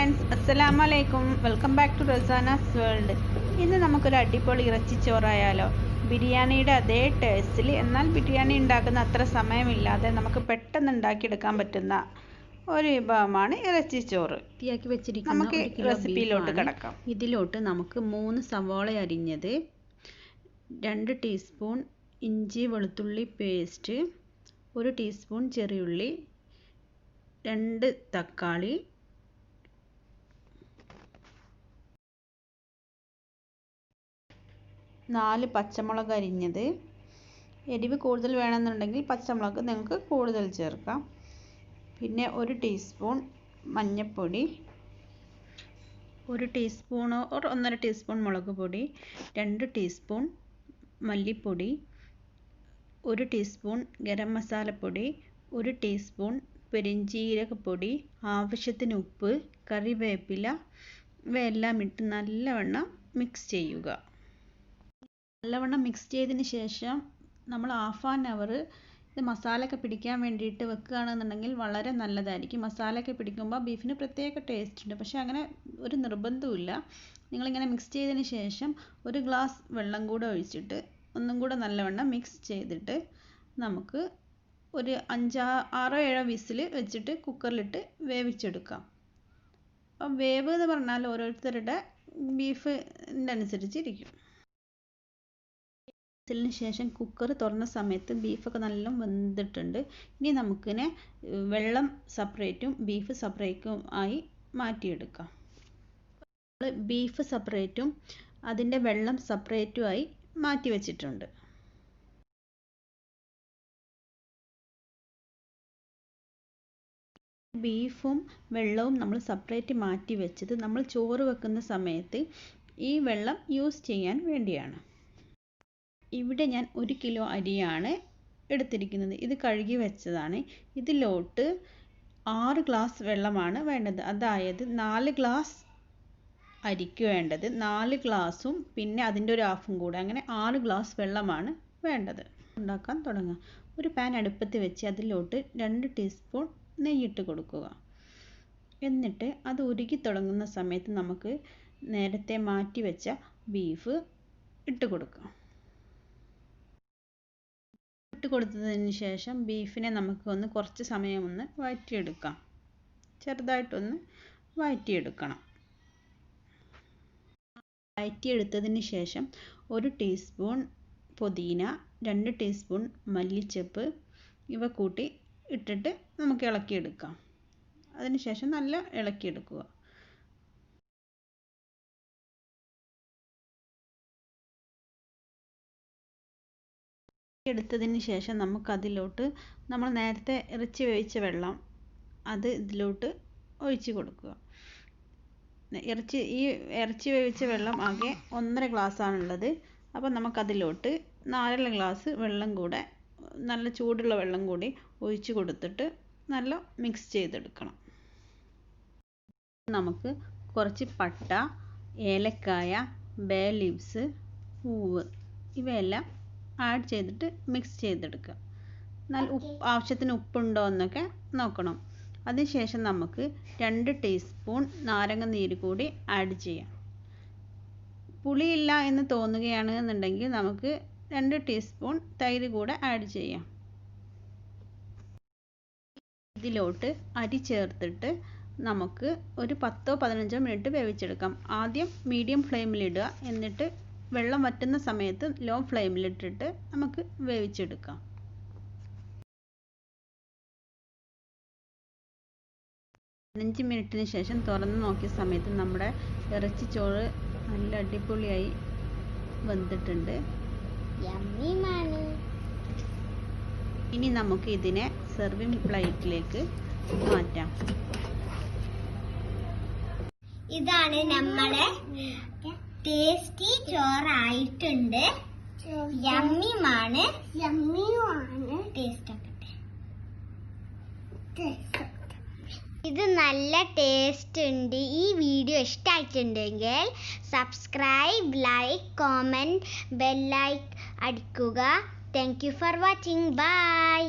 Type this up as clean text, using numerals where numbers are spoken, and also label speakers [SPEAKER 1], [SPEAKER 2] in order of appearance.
[SPEAKER 1] Friends, അസ്സലാമു അലൈക്കും. Welcome back to Razana's world. ഇന്ന് നമുക്കൊരു അടിപൊളി ഇറച്ചി ചോറായാലോ. ബിരിയാണിയുടെ അതേ ടേസ്റ്റിൽ, എന്നാൽ ബിരിയാണി ഉണ്ടാക്കുന്ന അത്ര സമയമില്ലാതെ നമുക്ക് പെട്ടെന്ന് ഉണ്ടാക്കിയെടുക്കാൻ പറ്റുന്ന ഒരു വിഭവമാണ് ഇറച്ചി ചോറ്.
[SPEAKER 2] വൃത്തിയാക്കി വെച്ചിരിക്കുന്ന
[SPEAKER 1] നമുക്ക് റെസിപ്പിയിലോട്ട് കിടക്കാം.
[SPEAKER 2] ഇതിലോട്ട് നമുക്ക് 3 സവാള അരിഞ്ഞത്, 2 ടീസ്പൂൺ ഇഞ്ചി വെളുത്തുള്ളി പേസ്റ്റ്, 1 ടീസ്പൂൺ ചെറിയുള്ളി, 2 തക്കാളി, 4 പച്ചമുളക് അരിഞ്ഞത്. എരിവ് കൂടുതൽ വേണമെന്നുണ്ടെങ്കിൽ പച്ചമുളക് നിങ്ങൾക്ക് കൂടുതൽ ചേർക്കാം. പിന്നെ 1 ടീസ്പൂൺ മഞ്ഞൾപ്പൊടി, 1 ടീസ്പൂണോ 1.5 ടീസ്പൂൺ മുളക് പൊടി, 2 ടീസ്പൂൺ മല്ലിപ്പൊടി, 1 ടീസ്പൂൺ ഗരം മസാലപ്പൊടി, 1 ടീസ്പൂൺ പെരിഞ്ജീരകപ്പൊടി, ആവശ്യത്തിന് ഉപ്പ്, കറിവേപ്പില, ഇവയെല്ലാം ഇട്ട് നല്ലവണ്ണം മിക്സ് ചെയ്യുക. നല്ലവണ്ണം മിക്സ് ചെയ്തതിന് ശേഷം നമ്മൾ 1/2 hour ഇത് മസാലയൊക്കെ പിടിക്കാൻ വേണ്ടിയിട്ട് വെക്കുകയാണെന്നുണ്ടെങ്കിൽ വളരെ നല്ലതായിരിക്കും. മസാലയൊക്കെ പിടിക്കുമ്പോൾ ബീഫിന് പ്രത്യേക ടേസ്റ്റ് ഉണ്ട്. പക്ഷേ അങ്ങനെ ഒരു നിർബന്ധവുമില്ല. നിങ്ങളിങ്ങനെ മിക്സ് ചെയ്തതിന് ശേഷം 1 ഗ്ലാസ് വെള്ളം കൂടെ ഒഴിച്ചിട്ട് ഒന്നും കൂടെ നല്ലവണ്ണം മിക്സ് ചെയ്തിട്ട് നമുക്ക് ഒരു 6-7 വിസിൽ വെച്ചിട്ട് കുക്കറിലിട്ട് വേവിച്ചെടുക്കാം. അപ്പം വേവ് എന്ന് പറഞ്ഞാൽ ഓരോരുത്തരുടെ ബീഫിൻ്റെ അനുസരിച്ചിരിക്കും. വിസിലിന് ശേഷം കുക്കർ തുറന്ന സമയത്ത് ബീഫൊക്കെ നല്ല വെന്തിട്ടുണ്ട്. ഇനി നമുക്കിനെ വെള്ളം സെപ്പറേറ്റും ബീഫ് സെപ്പറേറ്റും ആയി മാറ്റിയെടുക്കാം. ബീഫ് സെപ്പറേറ്റും അതിൻ്റെ വെള്ളം സെപ്പറേറ്റും ആയി മാറ്റി വെച്ചിട്ടുണ്ട്. ബീഫും വെള്ളവും നമ്മൾ സെപ്പറേറ്റ് മാറ്റി വെച്ചത് നമ്മൾ ചോറ് വെക്കുന്ന സമയത്ത് ഈ വെള്ളം യൂസ് ചെയ്യാൻ വേണ്ടിയാണ്. ഇവിടെ ഞാൻ 1 കിലോ അരിയാണ് എടുത്തിരിക്കുന്നത്. ഇത് കഴുകി വെച്ചതാണ്. ഇതിലോട്ട് 6 ഗ്ലാസ് വെള്ളമാണ് വേണ്ടത്. അതായത് 4 ഗ്ലാസ് അരിക്ക് വേണ്ടത് 4 ഗ്ലാസും പിന്നെ അതിൻ്റെ ഒരു ഹാഫും കൂടെ, അങ്ങനെ 6 ഗ്ലാസ് വെള്ളമാണ് വേണ്ടത്. ഉണ്ടാക്കാൻ തുടങ്ങാം. ഒരു പാൻ അടുപ്പത്ത് വെച്ച് അതിലോട്ട് 2 ടീസ്പൂൺ നെയ്യിട്ട് കൊടുക്കുക. എന്നിട്ട് അത് ഉരുകി തുടങ്ങുന്ന സമയത്ത് നമുക്ക് നേരത്തെ മാറ്റി വെച്ച ബീഫ് ഇട്ട് കൊടുക്കാം. ഇട്ട് കൊടുത്തതിന് ശേഷം ബീഫിനെ നമുക്ക് കുറച്ച് സമയം വഴറ്റിയെടുക്കാം. ചെറുതായിട്ടൊന്ന് വഴറ്റിയെടുക്കണം. വഴറ്റിയെടുത്തതിന് ശേഷം 1 ടീസ്പൂൺ പുതിന, 2 ടീസ്പൂൺ മല്ലിച്ചപ്പ് ഇവ കൂട്ടി ഇട്ടിട്ട് നമുക്ക് ഇളക്കിയെടുക്കാം. അതിനുശേഷം നല്ല ഇളക്കിയെടുക്കുക. എടുത്തതിന് ശേഷം നമുക്കതിലോട്ട് നമ്മൾ നേരത്തെ ഇറച്ചി വേവിച്ച വെള്ളം അത് ഇതിലോട്ട് ഒഴിച്ച് കൊടുക്കുക. ഇറച്ചി വേവിച്ച വെള്ളം ആകെ 1.5 ഗ്ലാസ്സാണുള്ളത്. അപ്പോൾ നമുക്കതിലോട്ട് 4 ഗ്ലാസ് വെള്ളം കൂടെ, നല്ല ചൂടുള്ള വെള്ളം കൂടി ഒഴിച്ച് കൊടുത്തിട്ട് നല്ല മിക്സ് ചെയ്തെടുക്കണം. നമുക്ക് കുറച്ച് പട്ട, ഏലക്കായ, ബേ ലീവ്സ്, പൂവ് ഇവയെല്ലാം ആഡ് ചെയ്തിട്ട് മിക്സ് ചെയ്തെടുക്കുക. എന്നാൽ ആവശ്യത്തിന് ഉപ്പുണ്ടോ എന്നൊക്കെ നോക്കണം. അതിനുശേഷം നമുക്ക് 2 ടീസ്പൂൺ നാരങ്ങ നീര് കൂടി ആഡ് ചെയ്യാം. പുളിയില്ല എന്ന് തോന്നുകയാണെന്നുണ്ടെങ്കിൽ നമുക്ക് 2 ടീസ്പൂൺ തൈര് കൂടെ ആഡ് ചെയ്യാം. ഇതിലോട്ട് അരി ചേർത്തിട്ട് നമുക്ക് ഒരു 10-15 മിനിറ്റ് വേവിച്ചെടുക്കാം. ആദ്യം മീഡിയം ഫ്ലെയിമിലിടുക, എന്നിട്ട് വെള്ളം വറ്റുന്ന സമയത്ത് ലോ ഫ്ലെയിമിലിട്ടിട്ട് നമുക്ക് വേവിച്ചെടുക്കാം. 15 മിനിറ്റിന് ശേഷം തുറന്ന് നോക്കിയ സമയത്ത് നമ്മുടെ ഇറച്ചി ചോറ് നല്ല അടിപൊളിയായി വെന്തിട്ടുണ്ട്. ഇനി നമുക്ക് ഇതിനെ സെർവിങ് പ്ലേറ്റിലേക്ക് മാറ്റാം.
[SPEAKER 3] ഇതാണ് നമ്മുടെ ടേസ്റ്റി ചോറായിട്ടുണ്ട്. യമ്മിയുമാണ്. ടേസ്റ്റ് ആക്കട്ടെ. ഇത് നല്ല ടേസ്റ്റ് ഉണ്ട്. ഈ വീഡിയോ ഇഷ്ടമായിട്ടുണ്ടെങ്കിൽ subscribe, like, comment, bell like അടിക്കുക. Thank you for watching. By.